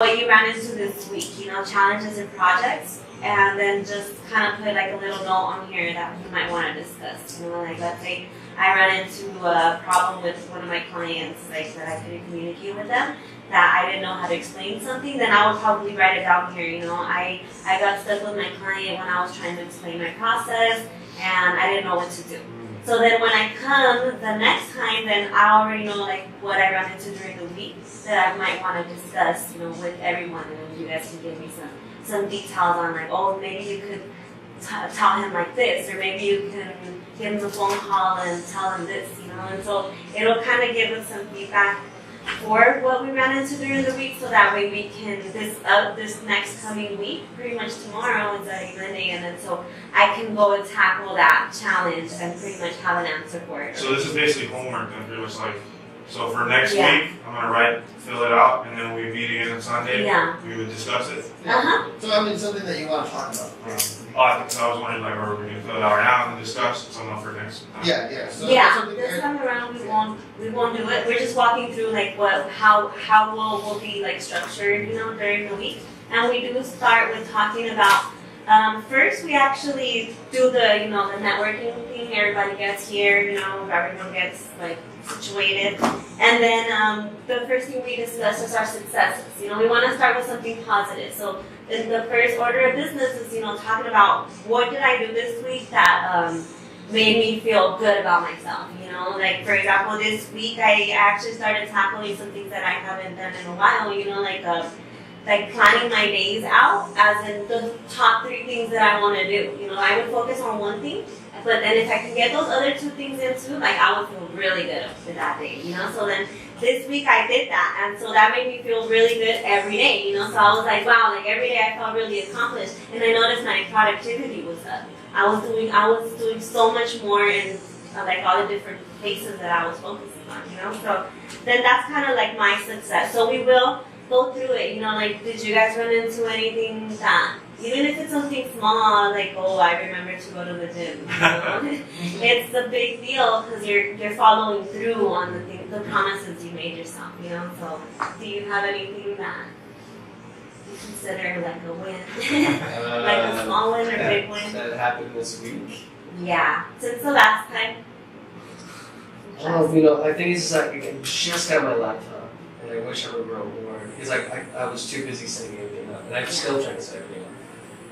what you ran into this week, challenges and projects, and then just kind of put like a little note on here that you might want to discuss. Like let's say I ran into a problem with one of my clients, like that I couldn't communicate with them, that I didn't know how to explain something, then I would probably write it down here. I got stuck with my client when I was trying to explain my process, and I didn't know what to do. So then when I come the next time, then I already know like what I ran into during the week that I might want to discuss, with everyone, and then you guys can give me some details on like, oh, maybe you could tell him like this, or maybe you can give him a phone call and tell him this, and so it'll kind of give us some feedback for what we ran into during the week, so that way we can, this next coming week, pretty much tomorrow is already Monday, and then so I can go and tackle that challenge and pretty much have an answer for it. So this is basically homework then, pretty much like, so for next week, I'm going to fill it out, and then we meet again on Sunday, we would discuss it. So something that you want to talk about. I was wondering, like, are we going to fill it out right now and discuss something for next time? So this time around we won't do it. We're just walking through like how we'll be like structured, during the week. And we do start with talking about first we actually do the the networking thing. Everybody gets here, everyone gets like situated. And then the first thing we discuss is our successes. We want to start with something positive. So in the first order of business is, talking about what did I do this week that made me feel good about myself. Like for example, this week I actually started tackling some things that I haven't done in a while. Like planning my days out, as in the top 3 things that I want to do. I would focus on one thing, but then if I can get those other 2 things in too, like I would feel really good with that day. So then this week I did that, and so that made me feel really good every day. So I was like, wow, like every day I felt really accomplished, and I noticed my productivity was up. I was doing so much more in like all the different places that I was focusing on. So then that's kind of like my success. So we will go through it, like did you guys run into anything that, even if it's something small, like, oh, I remember to go to the gym, it's a big deal because you're following through on the promises you made yourself, so do you have anything that you consider like a win, like a small win or big win? That happened this week? Yeah, since the last time. I think it's like I just got my laptop. And I wish I would wrote more, because I was too busy setting everything up, and I'm still trying to set everything up.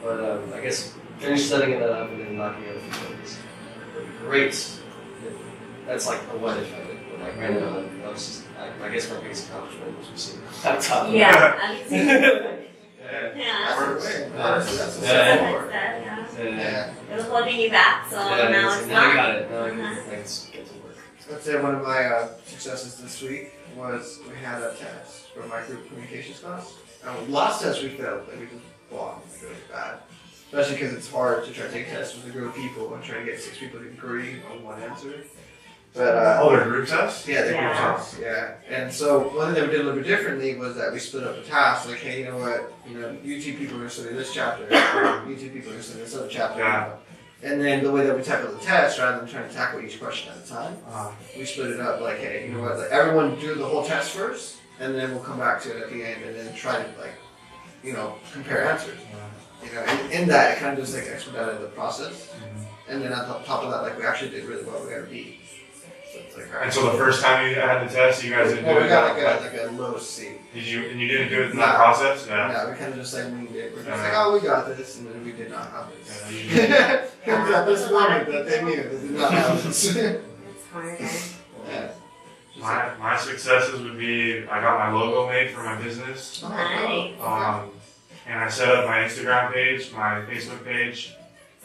But I guess finish setting it up and then knocking out a few things. Great. That's like a what if of it. But like right now, that was just, I guess my biggest accomplishment was receiving a laptop. Yeah. It was holding you back, so now it's now I got it. Now I can get to work. I'd say one of my successes this week was we had a test for my group communications class. Last test we failed, like we just bombed really bad. Especially because it's hard to try to take tests with a group of people and try to get 6 people to agree on one answer. But they're group tests? Yeah, they're group tests. Yeah. And so one thing that we did a little bit differently was that we split up the tasks. Like, hey, you know what? You 2 people are going to study this chapter. You 2 people are going to study this other chapter. Yeah. And then the way that we tackle the test, rather than trying to tackle each question at a time, we split it up like, hey, you know what, like everyone do the whole test first, and then we'll come back to it at the end, and then try to compare answers. And in that, it kind of just like expedited the process. And then on top of that, like we actually did really well. We got a B. So it's like, all right. And so the first time you had the test, you guys didn't do it? We got like a low C. And you didn't do it in that process? No, we kind of just like winged it. We're just like, oh, we got this, and then we did not have this. At this moment that they knew, they did not have this. It's hard. My successes would be I got my logo made for my business. Nice. And I set up my Instagram page, my Facebook page,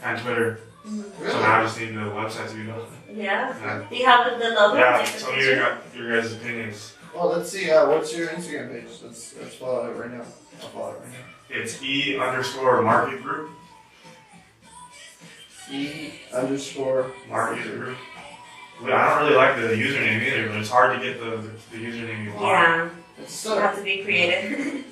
and Twitter. Really? So now I just need the website to be built. Yeah. Do you have the logo? Yeah, some of your guys' opinions. Well, let's see. What's your Instagram page? Let's follow it right now. I'll follow it right now. It's E_market group. E_market group. I don't really like the username either, but it's hard to get the username you want. Yeah. You have to be creative.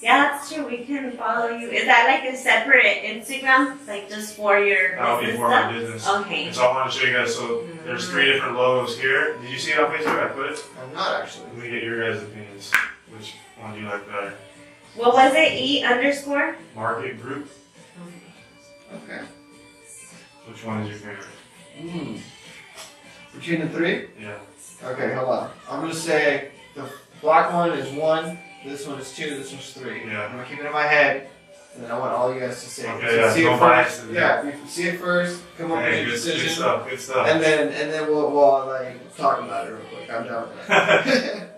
Yeah, that's true. We can follow you. Is that like a separate Instagram? Like just for your That'll business be for stuff? my business. Okay. And so I want to show you guys. So there's 3 different logos here. Did you see it on Facebook? I put it? I'm not actually. Let me get your guys' opinions. Which one do you like better? What was it? E_? Market group. Okay. Which one is your favorite? Between the three? Yeah. Okay, hold on. I'm gonna say the black one is 1, this one is 2, this one's 3. Yeah. I'm gonna keep it in my head, and then I want all you guys to say. Okay, so yeah, see no it bias. first. Yeah, you can see it first, come up with Hey, a good decision, stuff, good stuff. and then we'll like talk about it real quick. I'm down with that.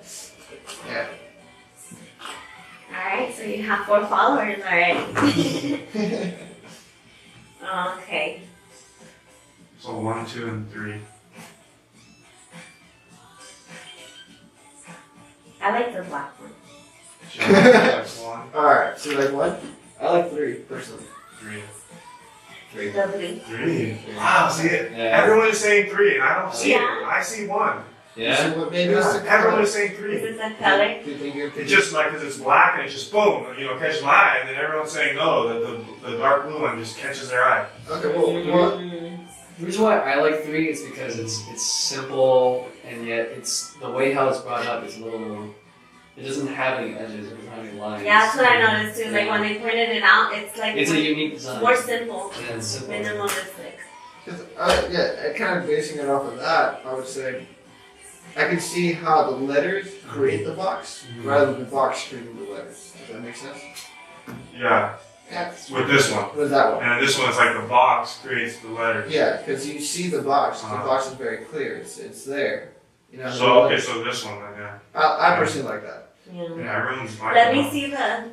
Yeah. Alright, so you have 4 followers already. Okay. So 1, 2, and 3. I like the black one. Should I like 1, Alright, so you like 1? I like 3 personally. 3. 3. The blue. 3. Wow, see it? Yeah. Everyone is saying 3, and I don't see Yeah. it. I see 1. Yeah. So what, maybe it's the Everyone color. is saying This 3. is the color. Do you think you're It's just like, because it's black and it just boom, catches my eye, and then everyone's saying no, the dark blue one just catches their eye. Okay, well, The reason why I like 3 is because it's simple, and yet it's the way how it's brought up is a little. It doesn't have any edges. It doesn't have any lines. Yeah, that's what I noticed too. Like when they pointed it out, it's like It's a unique design. more simple, Yeah, it's simple. minimalistic. kind of basing it off of that, I would say I can see how the letters create the box rather than the box creating the letters. Does that make sense? Yeah, Yeah. with this one. What is that one? And this one, it's like the box creates the letters. Yeah, because you see the box. The Uh-huh. box is very clear. It's there. You know. So, okay, so this one then, yeah. I personally like that. Yeah. Yeah, everyone's like Let me see the.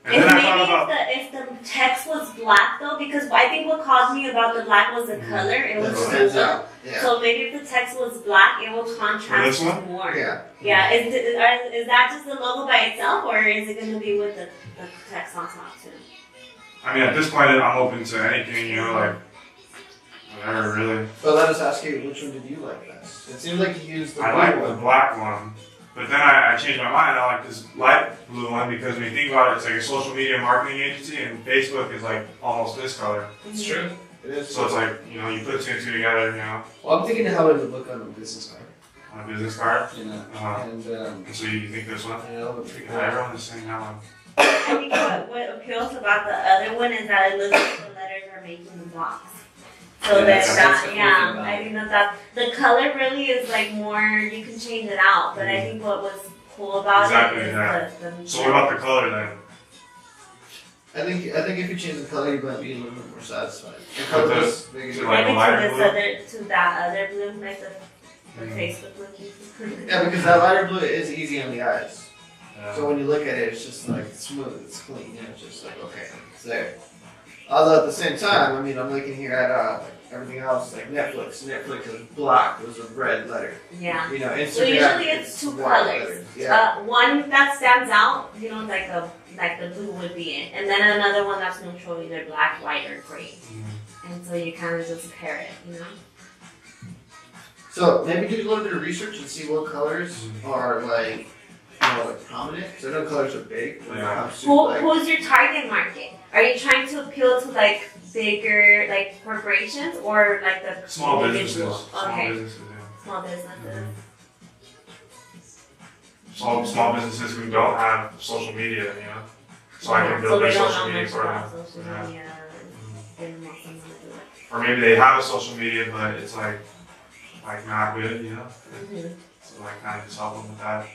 And If then I maybe thought about, if the text was black though, because I think what caused me about the black was the color. It was That Right. stands simple. out. Yeah. So maybe if the text was black, it will contrast this one? more. Yeah. Yeah. Is that just the logo by itself, or is it going to be with the text on top too? I mean, at this point, I'm open to anything, like, whatever, really. But let us ask you, which one did you like best? It seems like you used the I blue like the one. black one, but then I changed my mind. I like this light blue one because when you think about it, it's like a social media marketing agency, and Facebook is like almost this color. It's true. It is. So it's like, you put 2 and 2 together, Well, I'm thinking how it would look on a business card. on a business card. You know. Uh-huh. And And so you think this one? that would be pretty Yeah, cool. everyone is saying that one. I think what appeals about the other one is that it looks like the letters are making the box. So Yeah, that's that's the that, cool yeah. thing about I it. think that the color really is like more. You can change it out, but I think what was cool about Exactly, it is yeah. the. So what about the color then? I think if you change the color, you might be a little bit more satisfied. The But color the- is big is it enough. like Maybe a lighter to blue? this other, to that other blue, like the Facebook looking. Yeah, because that lighter blue is easy on the eyes. Yeah. So when you look at it, it's just like smooth, it's clean, it's just like, okay, it's there. Although at the same time, I mean, I'm looking here at like everything else, like Netflix. Netflix is black, it was a red letter. Yeah. You know, Instagram, So usually it's 2 white colors. letters. Yeah. One that stands out, like the blue would be it, and then another one that's neutral, either black, white, or gray. And so you kind of just pair it, So maybe do a little bit of research and see what colors are like, like prominent. Because I know colors are big. When it Yeah. comes to, like, Who's your target market? Are you trying to appeal to like bigger like corporations or like the Small individual? businesses. Small Okay, businesses, yeah. small businesses. Small businesses who don't have social media, So I can build they their don't social know media much for them. about social Yeah. media. And they want someone to do it. Or maybe they have a social media, but it's like not good, Mhm. So kind of just help them with that.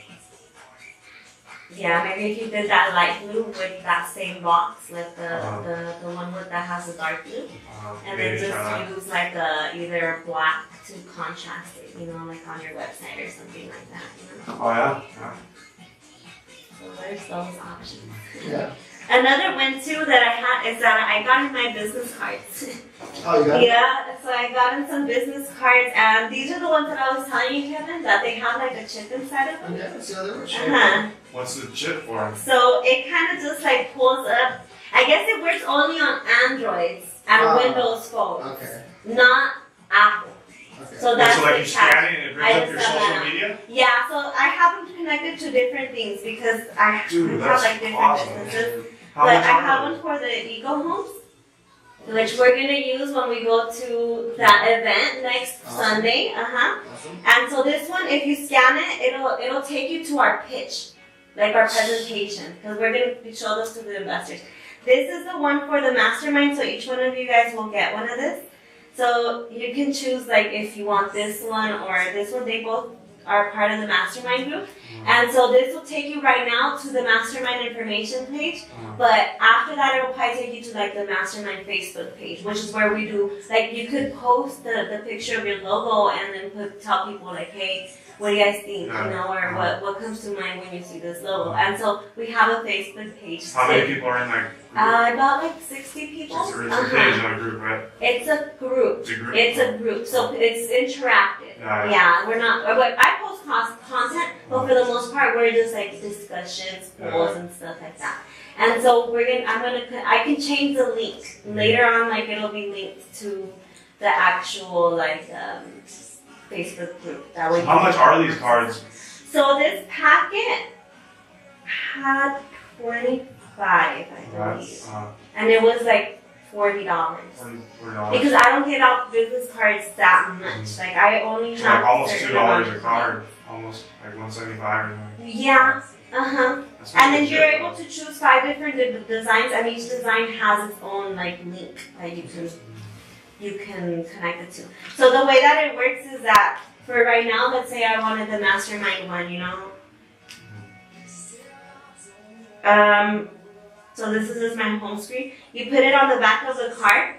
Yeah, maybe if you did that light blue with that same box, like the one that has the dark blue, and then Maybe just try that. use like either black to contrast it, like on your website or something like that. Oh yeah? Yeah. So there's those options. Yeah. Another one too that I had is that I got in my business cards. Oh, you got it? Yeah, so I got in some business cards, and these are the ones that I was telling you, Kevin, that they have like a chip inside of them. Yeah, let's see how that works. Uh-huh. What's the chip for? So it kind of just like pulls up. I guess it works only on Androids and Windows phones, Okay. not Apple. Okay. So that's So like the you scan catch. it and it I brings up just your found social that out. media? Yeah, so I have them connected to different things because I Dude, have that's like different awesome. businesses. How But much I are have those? one for the Eco Homes, which we're gonna use when we go to that event next Awesome. Sunday. Awesome. And so this one, if you scan it, it'll take you to our pitch. like our presentation, because we're going to show those to the investors. This is the one for the mastermind, so each one of you guys will get one of this. So you can choose like if you want this one or this one. They both are part of the mastermind group. And so this will take you right now to the mastermind information page. But after that, it will probably take you to like the mastermind Facebook page, which is where we do, like you could post the picture of your logo and then tell people like, hey, what do you guys think, or what comes to mind when you see this logo? And so we have a Facebook page. How many people are in that group? About like 60 people. It's a page, not a group, right? It's a group. It's a group. It's a group, so it's interactive. Yeah. We're not. I post content, but for the most part, we're just like discussions, polls, and stuff like that. And so I can change the link later on. Like it'll be linked to the actual like Facebook group that we. How much are these cards? So this packet had 25, I believe, and it was like $40. $40. Because I don't give out business cards that much. Like I only It's have like almost $2 a $30. card, almost like $175 or something. Yeah. That's And then legit, you're able though. to choose 5 different designs, and each design has its own like link that you can connect it to. So the way that it works is that for right now, let's say I wanted the mastermind one, so this is just my home screen. You put it on the back of the card.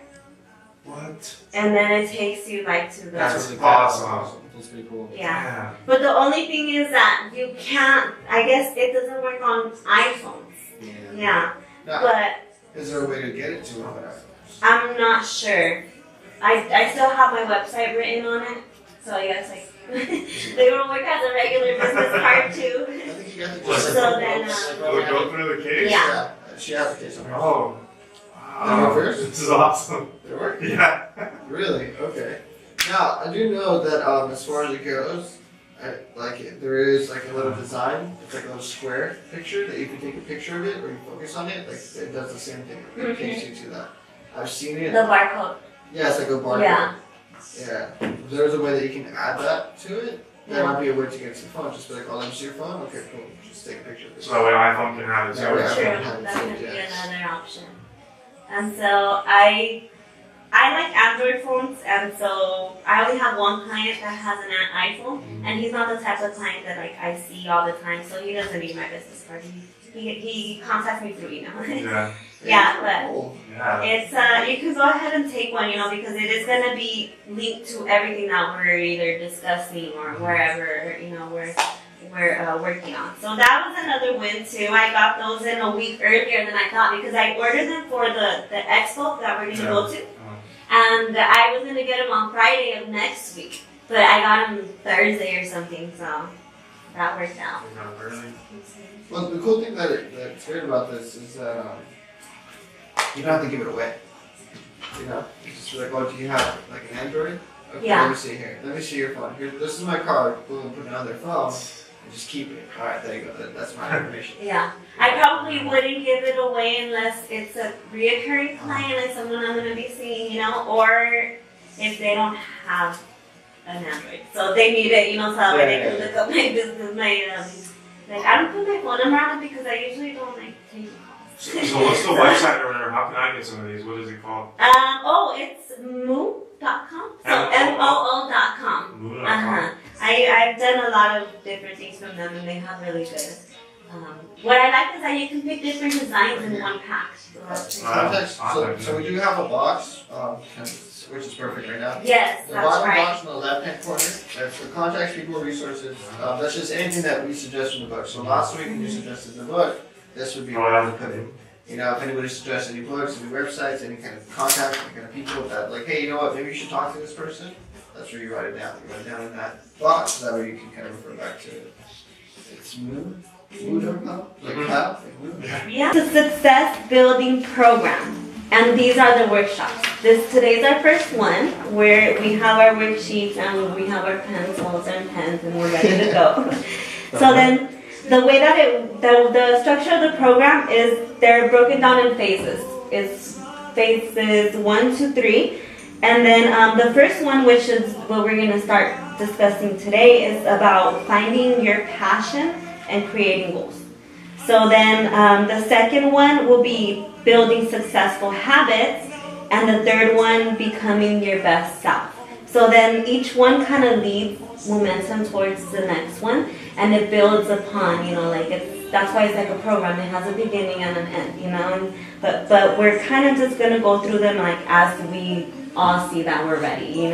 What? And then it takes you like to the. That's awesome. That's pretty cool. Yeah. But the only thing is that you can't. I guess it doesn't work on iPhones. Yeah. Now, But is there a way to get it to other iPhones? I'm not sure. I still have my website written on it, so I guess like they will work as a regular business card too. I think you got to What's just. So then, Will it go through the case? Yeah. She has a case on her. Oh. That work first? This is awesome. Did it work? Yeah. Really? Okay. Now, I do know that as far as it goes, there is like a little design. It's like a little square picture that you can take a picture of it or you focus on it. Like it does the same thing. It takes you to that. I've seen it. The barcode. Yeah, it's like a barcode. Yeah. Yeah. If there's a way that you can add that to it, that might be a way to get to your phone. Just be like, oh, let me see your phone. Okay, cool. Just take a picture of it. So that way iPhone can have it. That way True. iPhone can That have it could too, be yeah. another option. And so I like Android phones, and so I only have one client that has an iPhone, and he's not the type of client that like I see all the time, so he doesn't need my business card. He contacts me through email. Yeah. Yeah, but Cool. Yeah. it's you can go ahead and take one, because it is gonna be linked to everything that we're either discussing or wherever we're working on. So that was another win too. I got those in a week earlier than I thought because I ordered them for the expo that we're gonna go to, and I was gonna get them on Friday of next week, but I got them Thursday or something, so that worked out. Well, the cool thing that's great about this is that you don't have to give it away. It's just like, oh, do you have like an Android? Okay, Yeah. Let me see here. Let me see your phone. Here, this is my card. Boom, put it on their phone and just keep it. All right, there you go. That's my information. Yeah, I probably wouldn't give it away unless it's a reoccurring client, like someone I'm gonna be seeing, or if they don't have an Android, so they need it, so that way they can look up my business, like I don't put my phone number on it because I usually don't like taking calls. So what's the website or whatever? How can I get some of these? What is it called? It's moo.com. So MOO.com. Moo.com. I've done a lot of different things from them, and they have really good. What I like is that you can pick different designs in one pack. So that's pretty cool. So we do have a box, which is perfect right now. Yes, The that's bottom right. box in the left-hand corner, that's for contacts, people, resources. That's just anything that we suggest in the book. So last week when you suggested the book, this would be where I would put it. If anybody suggests any books, any websites, any kind of contacts, any kind of people that like, hey, you know what, maybe you should talk to this person. That's where you write it down. You write it down in that box, so that way you can kind of refer back to it. It's Moo.com? Like how? Like Moo? Yeah. It's a success building program. And these are the workshops. Today's our first one where we have our worksheets and we have our pencils and pens and we're ready to go. So then the way that the structure of the program is they're broken down in phases. It's phases 1, 2, 3. And then the first one, which is what we're going to start discussing today, is about finding your passion and creating goals. So then the second one will be building successful habits, and the third one, becoming your best self. So then each one kind of leads momentum towards the next one, and it builds upon, that's why it's like a program. It has a beginning and an end, but we're kind of just gonna go through them like as we all see that we're ready,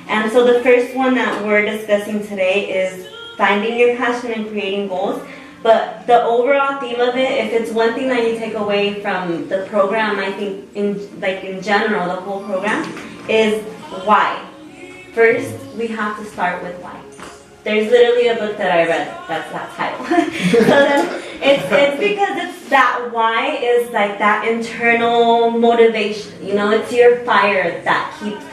And so the first one that we're discussing today is finding your passion and creating goals. But the overall theme of it, if it's one thing that you take away from the program, I think in general, the whole program, is why. First, we have to start with why. There's literally a book that I read that's that title. So then it's because it's that why is like that internal motivation. It's your fire that keeps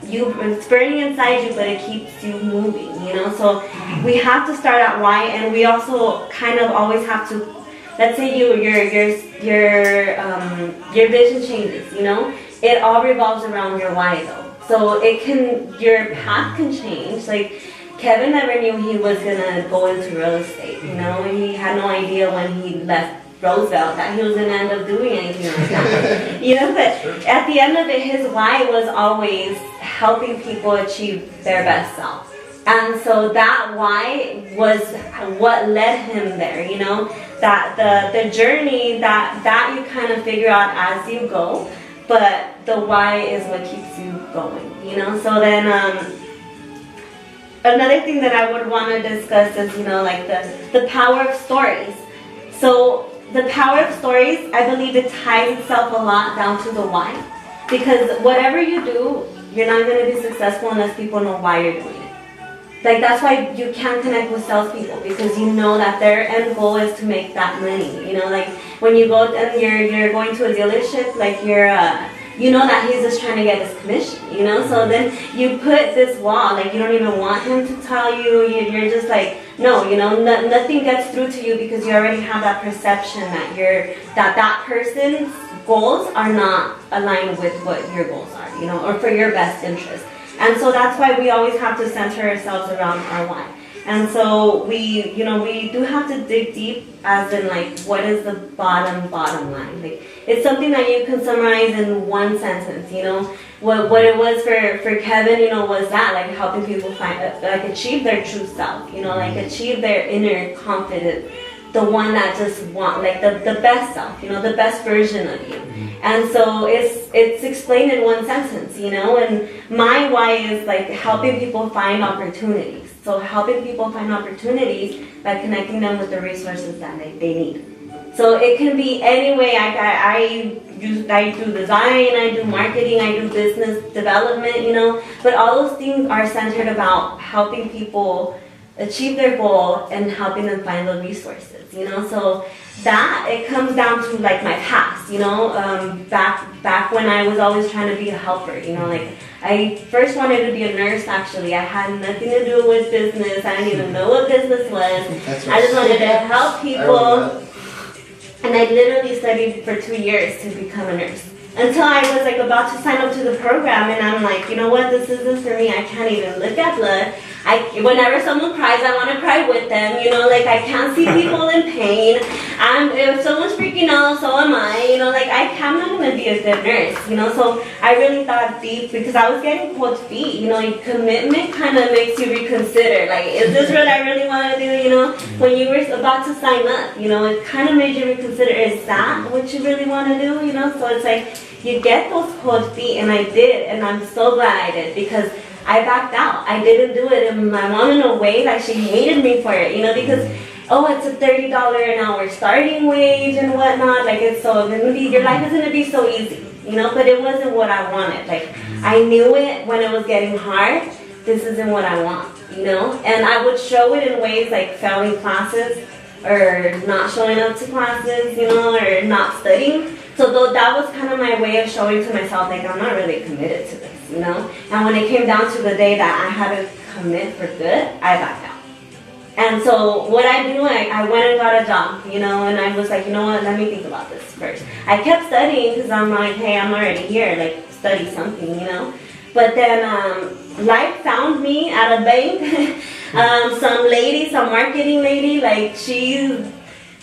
you, it's burning inside you, but it keeps you moving, So we have to start at why, and we also kind of always have to, let's say your vision changes, It all revolves around your why though. So your path can change. Like Kevin never knew he was gonna go into real estate, and he had no idea when he left Roosevelt that he was gonna end up doing anything like that. But at the end of it, his why was always helping people achieve their best self. And so that why was what led him there, that the journey that you kind of figure out as you go, but the why is what keeps you going, So then another thing that I would want to discuss is, like the power of stories. So the power of stories, I believe it ties itself a lot down to the why. Because whatever you do, you're not going to be successful unless people know why you're doing it. Like that's why you can't connect with salespeople, because you know that their end goal is to make that money. Like when you go and you're going to a dealership, like you know that he's just trying to get his commission, So then you put this wall, like you don't even want him to tell you. You're just like, no, nothing gets through to you because you already have that perception that person's goals are not aligned with what your goals are, or for your best interest. And so that's why we always have to center ourselves around our why. And so we do have to dig deep, as in like, what is the bottom line? Like, it's something that you can summarize in one sentence, What it was for Kevin, was that, like, helping people achieve their true self, like achieve their inner confidence, the one that just want, like the best self, the best version of you. And so it's explained in one sentence, and my why is like helping people find opportunities. So helping people find opportunities by connecting them with the resources that they need. So it can be any way. I do design, I do marketing, I do business development, but all those things are centered about helping people achieve their goal and helping them find the resources, So that, it comes down to like my past, back when I was always trying to be a helper, like I first wanted to be a nurse. Actually, I had nothing to do with business. I didn't even know what business was. I just wanted to help people. And I literally studied for 2 years to become a nurse. Until I was like about to sign up to the program, and I'm like, you know what, this isn't for me. I can't even look at blood. Whenever someone cries, I want to cry with them. Like I can't see people in pain. If someone's freaking out, so am I. I'm not gonna be a good nurse. So I really thought deep, because I was getting cold feet. Commitment kind of makes you reconsider. Like, is this what I really want to do? When you were about to sign up, it kind of made you reconsider. Is that what you really want to do? So it's like you get those cold feet, and I did, and I'm so glad I did, because I backed out. I didn't do it, and my mom, in a way, like, she hated me for it, because it's a $30 an hour starting wage and whatnot. Like, it's so your life is gonna be so easy, But it wasn't what I wanted. Like, I knew it when it was getting hard. This isn't what I want, And I would show it in ways like failing classes, or not showing up to classes, or not studying. So that was kind of my way of showing to myself, like, I'm not really committed to this, And when it came down to the day that I had to commit for good, I backed out. And so what I do, I went and got a job, and I was like, what, let me think about this first. I kept studying, because I'm like, hey, I'm already here, like, study something, But then life found me at a bank. Some marketing lady, like,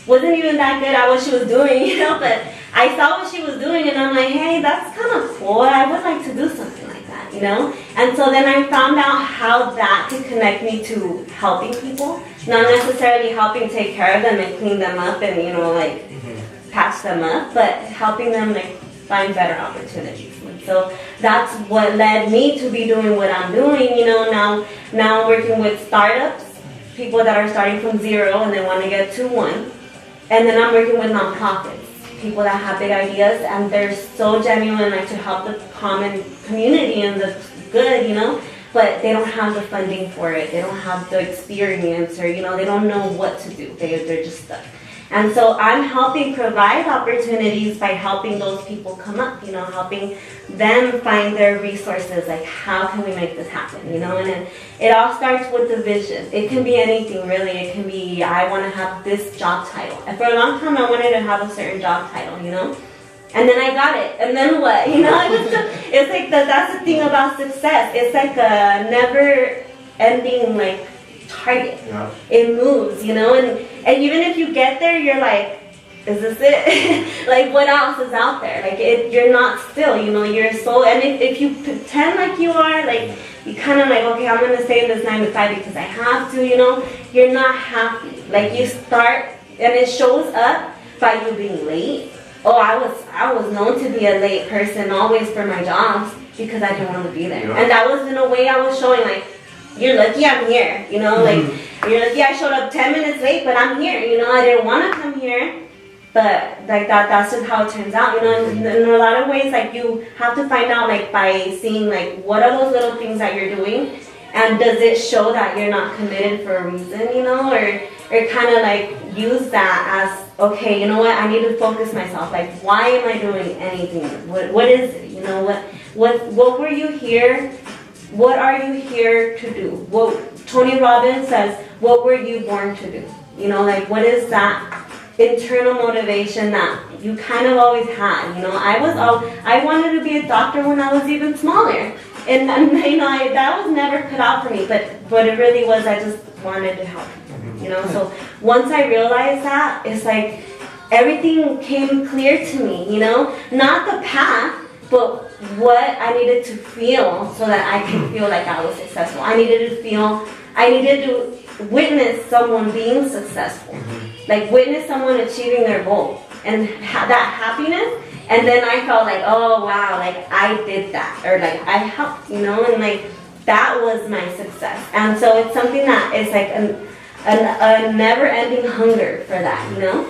wasn't even that good at what she was doing, you know, but I saw what she was doing and I'm like, hey, that's kind of cool. I would like to do something like that, you know? And so then I found out how that could connect me to helping people, not necessarily helping take care of them and clean them up and, you know, like patch them up, but helping them like find better opportunities. And so that's what led me to be doing what I'm doing, you know, now I'm working with startups, people that are starting from 0 and they want to get to 1. And then I'm working with nonprofits, people that have big ideas and they're so genuine, like to help the common community and the good, you know, but they don't have the funding for it. They don't have the experience or, you know, they don't know what to do. They're just stuck. And so I'm helping provide opportunities by helping those people come up, you know, helping them find their resources, like how can we make this happen, you know, and it all starts with the vision. It can be anything really. It can be, I want to have this job title. And for a long time I wanted to have a certain job title, you know, and then I got it. And then what, you know, it's like that's the thing about success. It's like a never ending like target. Yeah. It moves, you know, and even if you get there, you're like, is this it? Like, what else is out there? Like, you're not still, you know, you're so, and if you pretend like you are, like, you kind of like, okay, I'm going to stay in this 9 to 5 because I have to, you know, you're not happy. Like, you start, and it shows up by you being late. Oh, I was known to be a late person always for my jobs because I didn't want to be there. Yeah. And that was in a way I was showing, like, you're lucky I'm here, you know, like, you're lucky I showed up 10 minutes late, but I'm here, you know, I didn't want to come here, but, like, that's just how it turns out, you know, and in a lot of ways, like, you have to find out, like, by seeing, like, what are those little things that you're doing, and does it show that you're not committed for a reason, you know, or kind of, like, use that as, okay, you know what, I need to focus myself, like, why am I doing anything, what is it, you know, what were you here? What are you here to do? What Tony Robbins says, what were you born to do? You know, like what is that internal motivation that you kind of always had? You know, I wanted to be a doctor when I was even smaller. And you know, that was never cut out for me, but it really was, I just wanted to help people, you know? So once I realized that, it's like everything came clear to me, you know? Not the path, but what I needed to feel so that I could feel like I was successful. I needed to witness someone being successful. Like witness someone achieving their goal and that happiness. And then I felt like, oh wow, like I did that, or like I helped, you know, and like that was my success. And so it's something that is like a never-ending hunger for that, you know.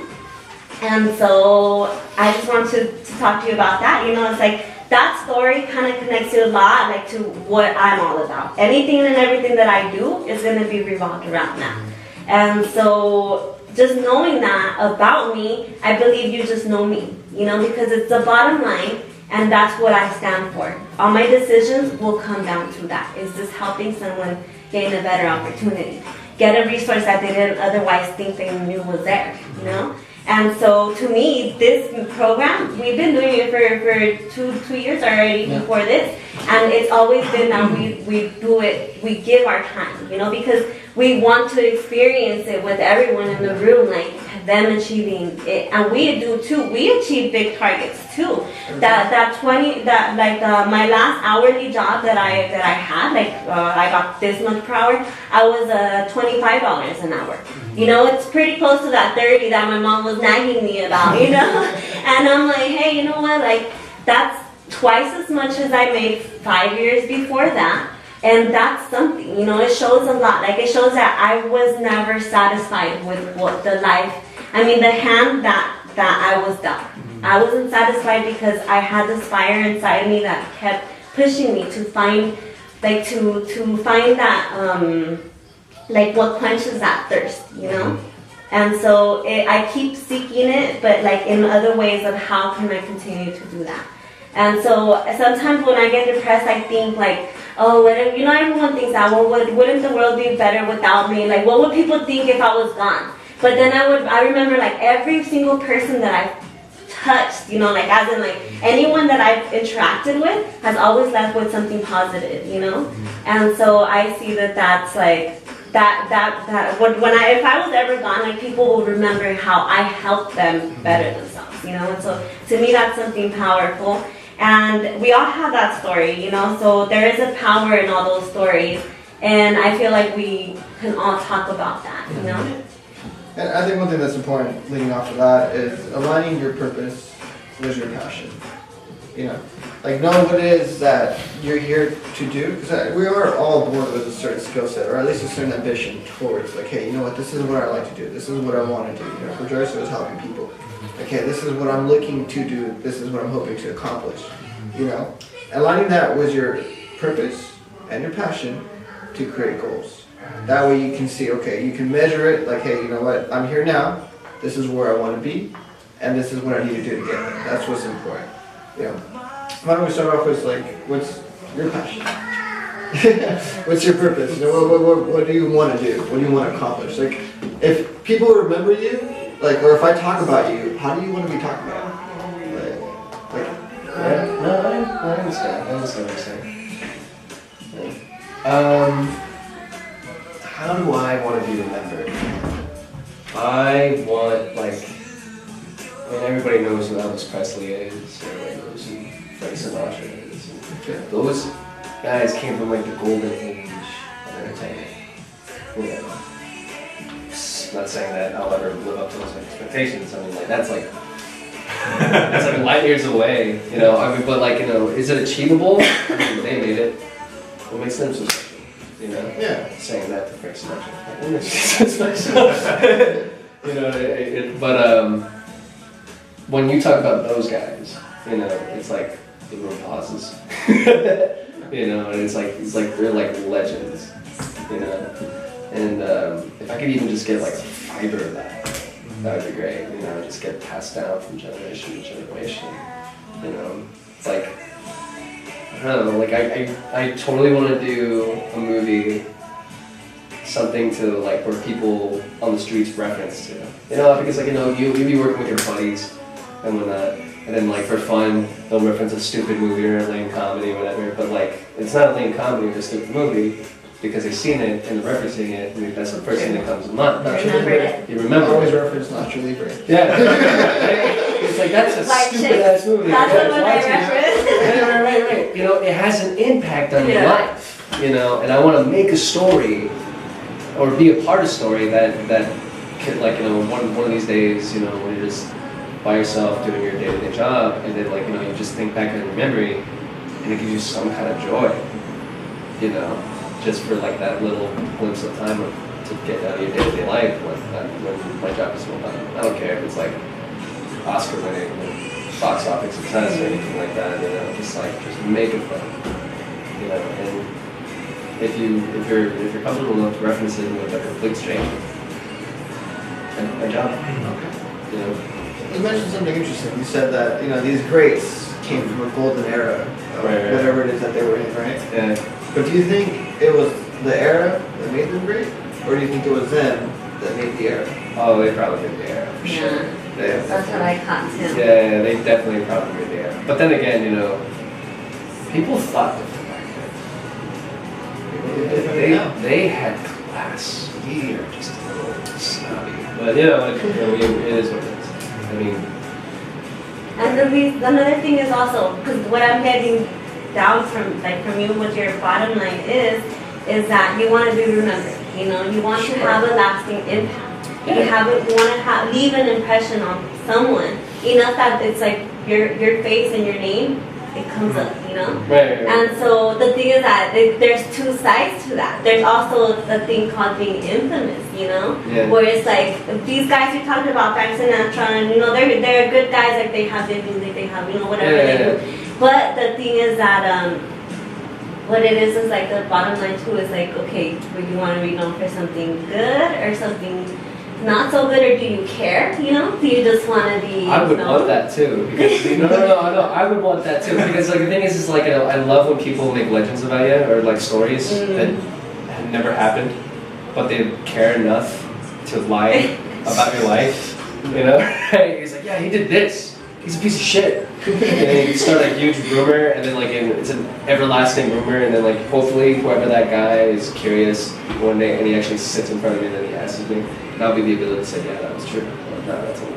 And so I just want to talk to you about that. You know, it's like that story kind of connects you a lot, like to what I'm all about. Anything and everything that I do is going to be revolved around that. And so just knowing that about me, I believe you just know me, you know, because it's the bottom line, and that's what I stand for. All my decisions will come down to that. Is just helping someone gain a better opportunity, get a resource that they didn't otherwise think they knew was there, you know. And so to me, this program, we've been doing it for 2 years already before this. And it's always been that we do it, we give our time, you know, because we want to experience it with everyone in the room, like them achieving it. And we do too, we achieve big targets too. My last hourly job that I had, I got this much per hour, I was $25 an hour. You know, it's pretty close to that 30 that my mom was nagging me about, you know? And I'm like, hey, you know what, like, that's twice as much as I made 5 years before that. And that's something, you know, it shows a lot. Like, it shows that I was never satisfied with what the life, I mean, the hand that I was dealt. I wasn't satisfied because I had this fire inside me that kept pushing me to find, like, to find that, like what quenches that thirst, you know? And so I keep seeking it, but like in other ways of how can I continue to do that. And so sometimes when I get depressed, I think like, oh, what if, you know, everyone thinks that, well, wouldn't the world be better without me? Like, what would people think if I was gone? But then I remember like every single person that I've touched, you know, like as in like anyone that I've interacted with has always left with something positive, you know? And so I see that that's like if I was ever gone, like people will remember how I helped them better themselves, you know. And so to me, that's something powerful. And we all have that story, you know. So there is a power in all those stories, and I feel like we can all talk about that, you know. And I think one thing that's important leading off of that is aligning your purpose with your passion. You know, like know what it is that you're here to do, because we are all born with a certain skill set, or at least a certain ambition towards, like, hey, you know what, this is what I like to do, this is what I want to do. You know, for Joyce it was helping people. Okay, this is what I'm looking to do, this is what I'm hoping to accomplish. You know, aligning that with your purpose and your passion to create goals. That way you can see, okay, you can measure it, like, hey, you know what, I'm here now, this is where I want to be, and this is what I need to do to get there. That's what's important. You know, why don't we start off with, like, what's your passion? What's your purpose? You know, what do you want to do? What do you want to accomplish? Like, if people remember you, like, or if I talk about you, how do you want to be talked about? Yeah, no, I understand. I understand what you're saying. How do I want to be remembered? I want, like, I mean, everybody knows who Elvis Presley is, everybody knows who Frank Sinatra is. And those guys came from, like, the golden age of entertainment. You know, not saying that I'll ever live up to those expectations. I mean, like, that's like light years away, you know. I mean, but, like, you know, is it achievable? I mean, they made it. What makes them so special? You know? Yeah. Saying that to Frank Sinatra. What makes you so special? You know, but when you talk about those guys, you know, it's like the room pauses. You know, and it's like they're like legends. You know, and if I could even just get like a fiber of that would be great. You know, just get passed down from generation to generation. You know, it's like, I don't know, like I totally want to do a movie, something to, like, where people on the streets reference to. You know, because, like, you know, you'll be working with your buddies and whatnot, and then, like, for fun, they'll reference a stupid movie or a lame comedy or whatever, but, like, it's not a lame comedy or a stupid movie, because they've seen it and they're referencing it, and that's the first thing that comes to mind. You remember Always it. reference Nacho Libre. Yeah. It's like, that's a stupid ass movie. That's the one I reference. Right. You know, it has an impact on your life, you know, and I want to make a story or be a part of a story that could, like, you know, one of these days, you know, when you're just by yourself doing your day-to-day job, and then, like, you know, you just think back on your memory, and it gives you some kind of joy, you know, just for, like, that little glimpse of time to get out of your day-to-day life when my job is well done. I don't care if it's, like, Oscar winning or box office success or anything like that, you know, just make it fun, you know. And if you're comfortable enough to reference it with a complete stranger, and my job, you know. You mentioned something interesting. You said that, you know, these greats came from a golden era of whatever it is that they were in, right? Yeah. But do you think it was the era that made them great, or do you think it was them that made the era? Oh, they probably made the era, for sure. Yeah. That's what I caught too. Yeah, they definitely probably made the era. But then again, you know, people thought different back then. They had class. We are just a little snobby. But, you know, it is what it is. I mean... And another thing is also, because what I'm getting down from you with your bottom line is that you want to be remembered. You know, you want to have a lasting impact. You want to leave an impression on someone. Enough that it's like your face and your name, it comes up, you know? Right. And so the thing is that there's two sides to that. There's also a thing called being infamous, you know? Yeah. Where it's like, these guys you talked about, Frank Sinatra, and, you know, they're good guys, like they have their music, they have, you know, whatever they do. But the thing is that, what it is like the bottom line too is like, okay, would you want to be known for something good or something not so good, or do you care? You know, do you just want to be? I would want that too. Because no, I would want that too. Because, like, the thing is like, you know, I love when people make legends about you or, like, stories that have never happened, but they care enough to lie about your life. You know, he's like, yeah, he did this. he's a piece of shit. And then you start a huge rumor, and then like it's an everlasting rumor, and then like hopefully whoever that guy is curious one day, and he actually sits in front of me, and then he asks me, and I'll be the ability to say, yeah, that was true. Or, no, that's a lie.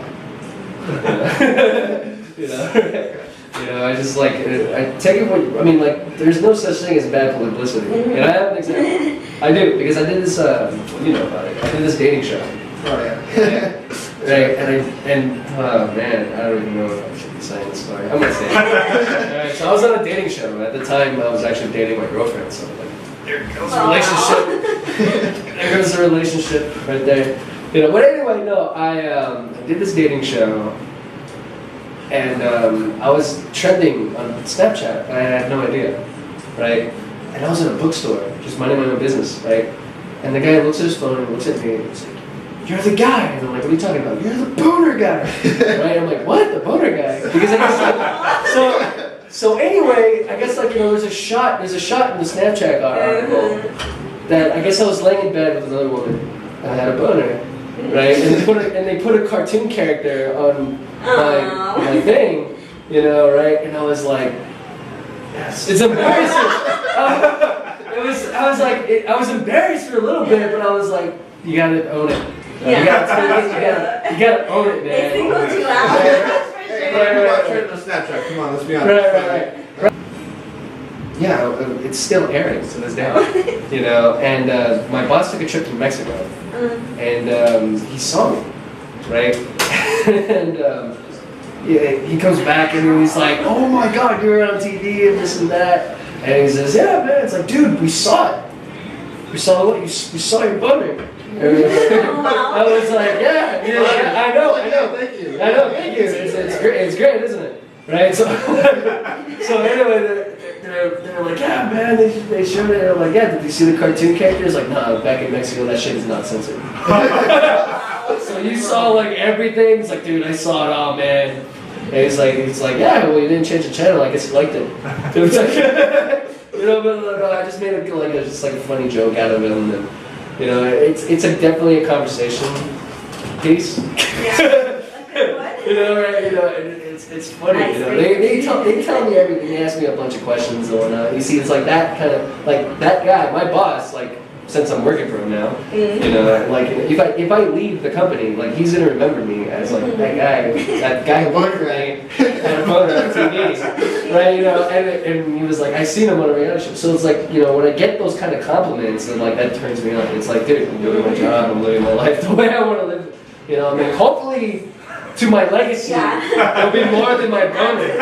You know, you know, I just like I take it. I mean, like, there's no such thing as bad publicity, and I have an example. I do because I did this. You know about it. I did this dating show. Oh yeah. Right, and oh man, I don't even know if I should be saying this story. I'm gonna say it. Alright, so I was on a dating show. At the time, I was actually dating my girlfriend, so like, there goes the relationship. There goes the relationship right there. You know, but anyway, no, I did this dating show, and I was trending on Snapchat, and I had no idea, right? And I was in a bookstore, just minding my own business, right? And the guy looks at his phone and looks at me and he's like, "You're the guy." And I'm like, "What are you talking about?" "You're the boner guy." Right? I'm like, "What? The boner guy?" Because I guess so anyway, I guess like, you know, there's a shot in the Snapchat article that I guess I was laying in bed with another woman and I had a boner, right? And they put a cartoon character on my thing, you know, right? And I was like, yes, it's embarrassing. I was embarrassed for a little bit, but I was like, you gotta own it. Yeah. You gotta own it, man. It singles you out. Right. Turn to Snapchat. Come on, let's be honest. Right. Yeah, it's still airing to this day. You know, and my boss took a trip to Mexico, and he saw me, right? And yeah, he comes back and he's like, "Oh my God, you were on TV and this and that." And he says, "Yeah, man." It's like, "Dude, we saw it. We saw what? We saw your boner." I was like, "Yeah, I know. Thank you. I know, thank you. It's great, isn't it?" Right? So, so anyway, they're like, "Yeah, man." They showed it. They're like, "Yeah, did you see the cartoon characters?" Like, "Nah, back in Mexico, that shit is not censored." So you saw like everything. It's like, "Dude, I saw it all, man." And it's like, "Yeah, well, you didn't change the channel. I guess you liked it." It's like, you know, but I just made just like a funny joke out of it, and then, you know, it's definitely a conversation piece. Yeah. You know, right? You know, it's funny. You know, they tell me everything. They ask me a bunch of questions and whatnot. You see, it's like that kind of like that guy, my boss, like. Since I'm working for him now, you know, like if I leave the company, like he's gonna remember me as like that guy who worked for me and a photo on TV, right? You know, and he was like, I seen him on a reality show. So it's like, you know, when I get those kind of compliments, and like that turns me on. It's like, dude, I'm doing my job, I'm living my life the way I want to live. You know, I mean, hopefully, to my legacy, there'll be more than my boner.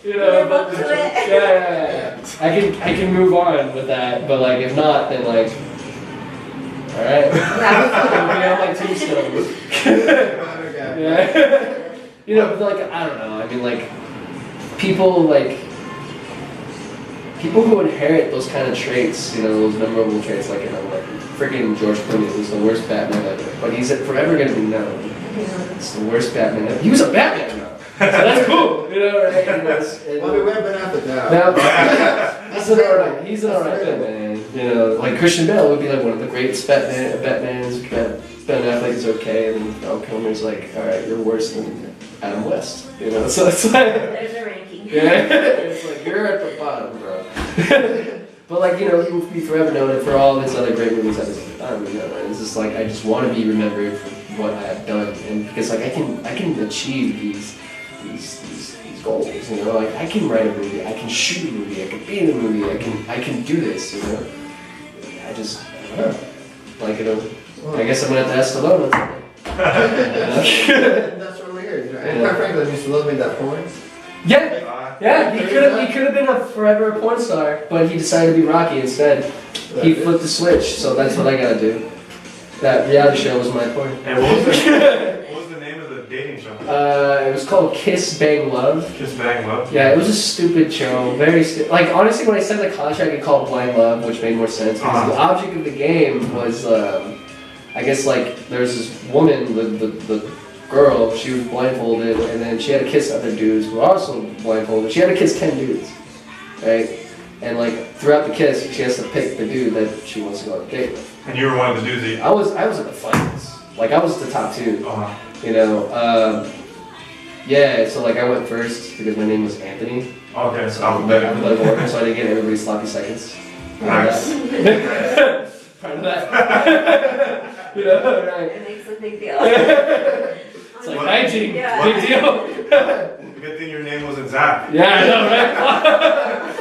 You know, but, yeah. I can move on with that, but like if not, then like, all right, it'll be on my tombstone. Yeah. You know, but like I don't know. I mean, like people who inherit those kind of traits, you know, those memorable traits, like, you know, like freaking George Clooney was the worst Batman ever, but he's forever gonna be known. It's the worst Batman ever. He was a Batman now. So that's cool, you know, right? Well, we went Ben Affleck now. He's an alright Batman. You know, like Christian Bale would be like one of the greatest Batmans. Ben Affleck is okay, and then Val Kilmer's like, alright, you're worse than Adam West. You know, so it's like there's a ranking. Yeah, it's like you're at the bottom, bro. But like, you know, he will be forever known for all of his other great movies that he's done. You know, and it's just like I just want to be remembered for what I have done, and because like I can achieve these goals, you know, like I can write a movie, I can shoot a movie, I can be in a movie, I can do this, you know. I don't know. Like, you know, I guess I'm gonna have to ask Stallone. That's what we're here. You know? And quite frankly, Mr. Stallone made that point. Yeah, he could have been a forever porn star, but he decided to be Rocky instead. He flipped the switch, so that's what I gotta do. That reality show was my porn. And what was the name of the dating show? It was called Kiss Bang Love. Kiss Bang Love? Yeah, it was a stupid show. Very like, honestly, when I signed the contract, it called Blind Love, which made more sense because the object of the game was, I guess, like there was this woman, the girl. She was blindfolded, and then she had to kiss other dudes who were also blindfolded. She had to kiss 10 dudes, right? And like throughout the kiss, she has to pick the dude that she wants to go on a date with. And you were one of the dudes that I was at the finals. Like I was the top two. You know, Yeah, so like I went first because my name was Anthony. Okay, So I'm like order, so I didn't get everybody's sloppy seconds. Nice. Part of that. You know, right? It makes a big deal. It's like hygiene, Yeah. big deal. Good thing your name wasn't Zach. Yeah, I know, right?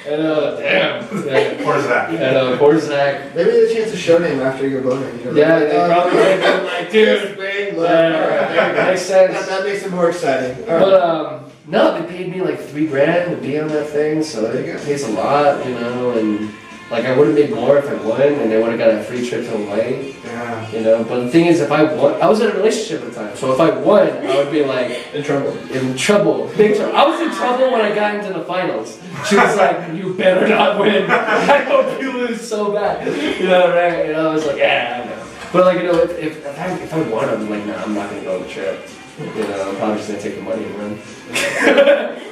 I know, damn. Yeah. Poor Zach. I know, poor Zach. Maybe there's a chance to show name after your boner. You know, Yeah, like, they probably would have been like, dude. Big, look. Yeah, Alright, there you go. makes sense. That makes it more exciting. All right. But no, they paid me like $3,000 to be on that thing, so There you it go. pays a lot, you know, and like I would have made more if I won, and they would have got a free trip to Hawaii, Yeah. you know. But the thing is, if I won, I was in a relationship at the time, so if I won, I would be like In trouble. in trouble, big trouble. I was in trouble when I got into the finals. She was like, "You better not win. I hope you lose so bad." You know, right? And I was like, "Yeah, I know." But like, you know, if I won, I'm like, "Nah, I'm not gonna go on the trip." You know, I'm probably just gonna take the money and run.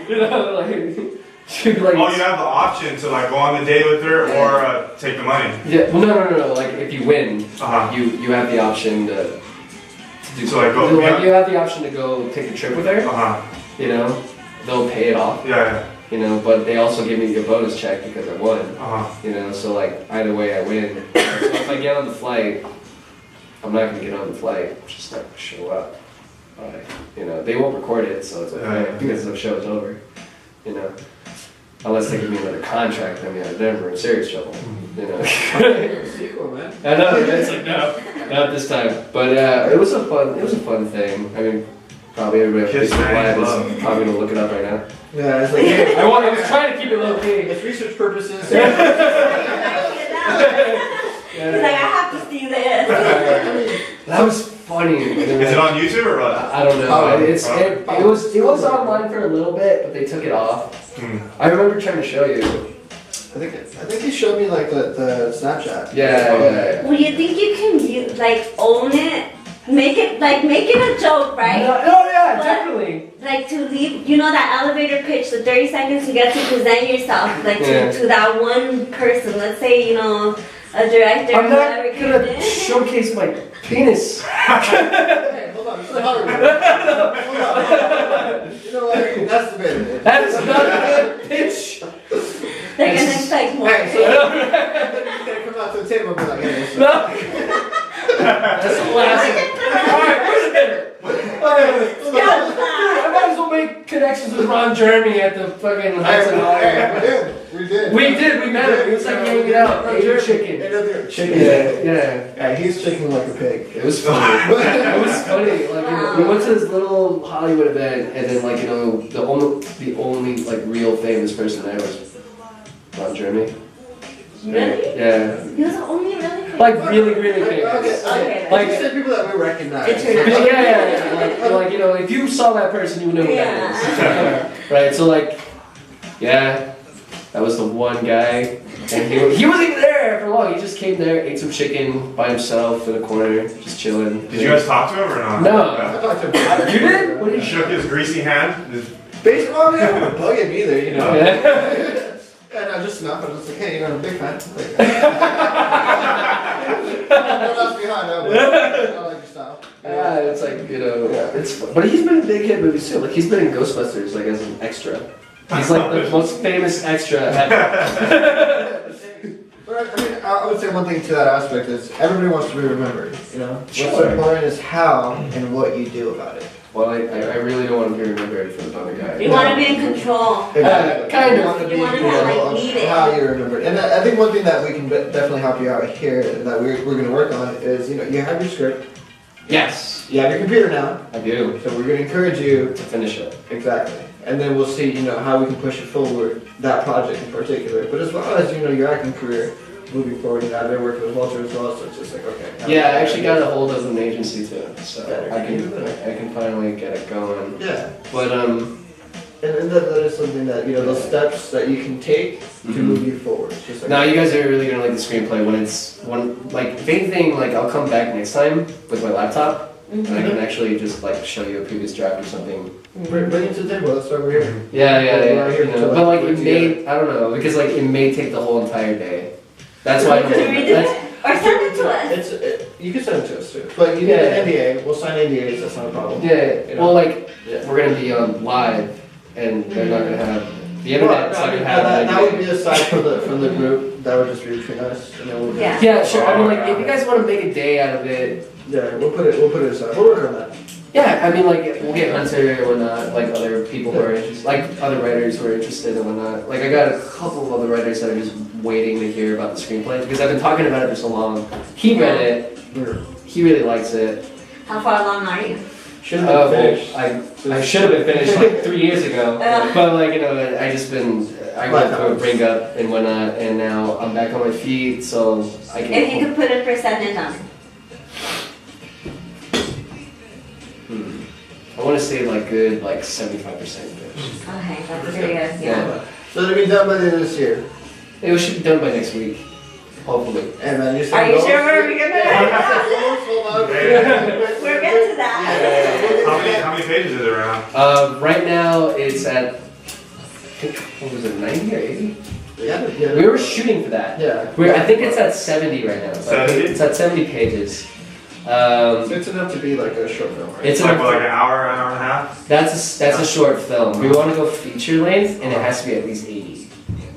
You know, like. She'd be like, Oh, you have the option to like go on the date with her or take the money. yeah, well, no. Like, if you win, Uh-huh. you have the option to do. So, like, go- like, yeah. you have the option to go take a trip with her. Uh-huh. You know, they'll pay it off. Yeah. You know, but they also give me a bonus check because I won. Uh-huh. You know, so like either way I win. So if I get on the flight, I'm not gonna get on the flight. I'm just not gonna show up. You know, they won't record it, so it's okay Yeah. because the show's over. You know, unless they give me another contract, I mean, then we're in serious trouble. You know. Sequel, man. I know. It's like no, not this time. But it was a fun thing. I mean, probably everybody Kiss on Mary Facebook Live Love. is probably gonna look it up right now. Yeah, it's like, hey, I was trying to keep it low key. it's research purposes. He's like, I have to see this. That was funny. Is it on YouTube or what? I don't know. Probably. It was online for a little bit, but they took it off. I remember trying to show you. I think he showed me like the Snapchat. Yeah. Well, you think you can like own it? Make it a joke, right? Oh yeah, But- definitely. Like to leave, you know that elevator pitch, the 30 seconds you get to present yourself, like Yeah. to that one person. Let's say, you know, a director I'm or not whatever came gonna in. showcase my penis. Hey, hold on. This is Hollywood. Hold on. You know what? That's the bit. That is not a good pitch. They're gonna expect more. Hey, so you're gonna come out to the table and be like, hey, so No. That's classic. Alright, wait a minute. I might as well make connections with Ron Jeremy at the fucking Hudson Hall. we did. We met him. He was like hanging out, eating chicken. Chicken. Yeah. Yeah, he's chicken like a pig. It was funny. It was funny. Like we went to this little Hollywood event, and then like you know the only like real famous person there was Ron Jeremy. Really? Yeah. He was the only really famous. Like really famous. Okay. Like, you said people that we recognize. Yeah. Like you know, if you saw that person, you would know who that is. Right. So like, yeah, that was the one guy, and he wasn't even there for long. He just came there, ate some chicken by himself in a corner, just chilling. Did you guys talk to him or not? No. I talked to him. You did? What He did you? shook his greasy hand. Basically, well, we don't bug him either, you know. Yeah. Yeah, no, just enough. I was just like, hey, you know, I'm a big fan. What else behind? I like your style. Yeah, it's like you know, it's but he's been in big hit movies too. Like he's been in Ghostbusters, like as an extra. He's like the most famous extra ever. But I mean, I would say one thing to that aspect is everybody wants to be remembered. You know, Sure. what's important is how and what you do about it. Well, I really don't want to be remembered for the bummer guy. You want to be in control. Kind You of. want to be You wanna in control like, of lead it. how you're remembered. And I think one thing that we can definitely help you out here that we're going to work on is, you know, you have your script, Yes, you have your computer now, I do. so we're going to encourage you To finish it. exactly. And then we'll see, you know, how we can push it forward, that project in particular. But as well as, you know, your acting career moving forward, and I've been working with Walter as well, so it's just like, okay. Yeah, I actually got a hold of an agency too, so Better. I can finally get it going. Yeah. But And that is something that, you know, those steps that you can take to Mhm. move you forward. It's just like, now you guys are really gonna like the screenplay like if anything, like I'll come back next time with my laptop and I can actually just like show you a previous draft or something. bring it to the table, that's why we're here. Yeah, We're here you to, know, but like work it may, I don't know, because like it may take the whole entire day. That's why I Can we don't. do it? Or send it to us. you can send it to us too. But you need an NDA. We'll sign NDAs. That's not a problem. Yeah. You know? Well, like we're gonna be on live, and they're not gonna have the internet's not gonna have that would be aside from the group. That would just be between us, and then we'll. Yeah. Yeah, sure. I mean, like if you guys want to make a day out of it, Yeah, we'll put it aside. We'll work on that. yeah. I mean, like we'll get Hunter and whatnot, like other people who are interested, like other writers who are interested and whatnot. Like I got a couple of other writers that are just waiting to hear about the screenplay because I've been talking about it for so long. He read it. He really likes it. How far along are you? Should have been finished. I should have been finished like 3 years ago, but like you know, I just been I went through a breakup and whatnot, and now I'm back on my feet, so I can. If you could put a percentage on it. I want to say like good, like 75% good. Okay, that's pretty good. Yeah. So it'll be done by the end of this year. It should be done by next week, hopefully. And then you Are you sure we're gonna? Hold on. We're good to that. How many pages is it around? Right now it's at, what was it, 90 or 80? Yeah. We were shooting for that. Yeah. I think it's at 70 right now. 70? It's at 70 pages. So it's enough to be like a short film, right? It's Like enough. what, like an hour and a half? That's a short film. We want to go feature length, and it has to be at least 80.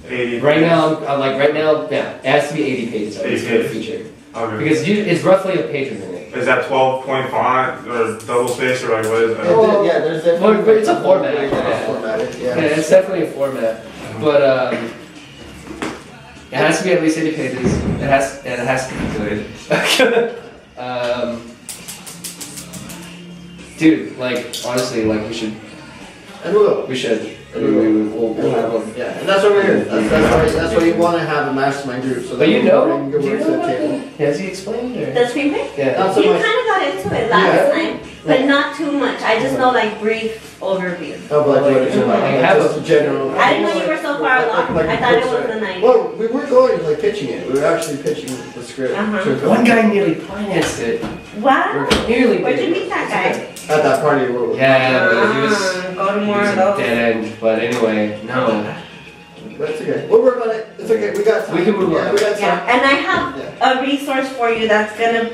80. Right now, I'm like right now, yeah, it has to be 80 pages at least for a 80 feature. Okay. Because it's roughly a page a minute. Is that 12-point font or double space or like what is that? Yeah, there's definitely. But it's a format. Yeah. Formatted, Yeah, it's definitely a format, but it has to be at least 80 pages. It has to be good. Dude, like honestly, like we should. And we will. We should. We'll have one. Yeah, and that's what we're here. That's why you want to have a mastermind group. So But you know, do do you work know to the about table. that? Has he explained or? The screenplay? Yeah. Not so You much. kind of got into it last time, but not too much. I just know like brief overview. Oh, but like, Like, like have just a- a general. I didn't know you were so far along. Like I a thought it quick was start. the night. Well, we were going like pitching it. We were actually pitching the script Uh-huh. to a One couple- guy nearly financed it. Wow. We're nearly. Where'd you did. meet that guy? at that party. Yeah, but he was. Go to It more was of a those. dead end, but anyway, no. That's okay. We'll work on it. It's okay. We got time. We can move Yeah, on. we got Yeah, time. and I have a resource for you that's gonna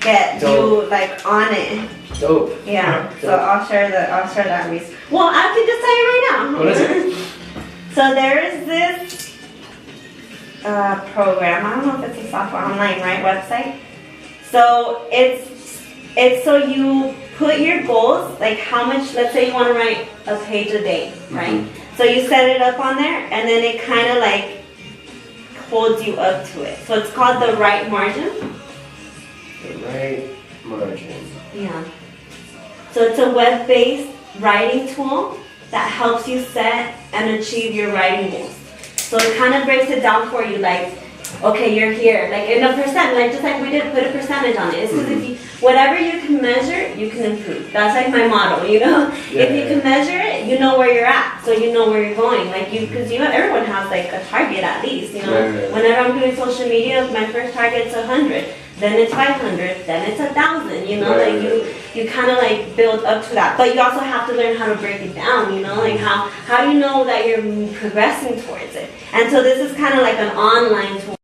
get you like on it. Dope. Yeah. So I'll share that resource. Well, I can just tell you right now. What is it? So there is this program. I don't know if it's a software online, right? Website. So it's so you put your goals, like how much. Let's say you want to write a page a day, right? So you set it up on there, and then it kind of like holds you up to it. So it's called the right margin. The right margin. Yeah. So it's a web-based writing tool that helps you set and achieve your writing goals. So it kind of breaks it down for you, like, okay, you're here, like in a percent, like just like we did, put a percentage on it. It's because if you, whatever you can measure, you can improve. That's like my motto, you know. If you can measure it, you know where you're at, so you know where you're going. Like because everyone has like a target at least, you know. Right. Whenever I'm doing social media, my first target's 100, then it's 500, then it's 1,000. You know, Right. like you kind of like build up to that. But you also have to learn how to break it down. You know, like how do you know that you're progressing towards it? And so this is kind of like an online tool.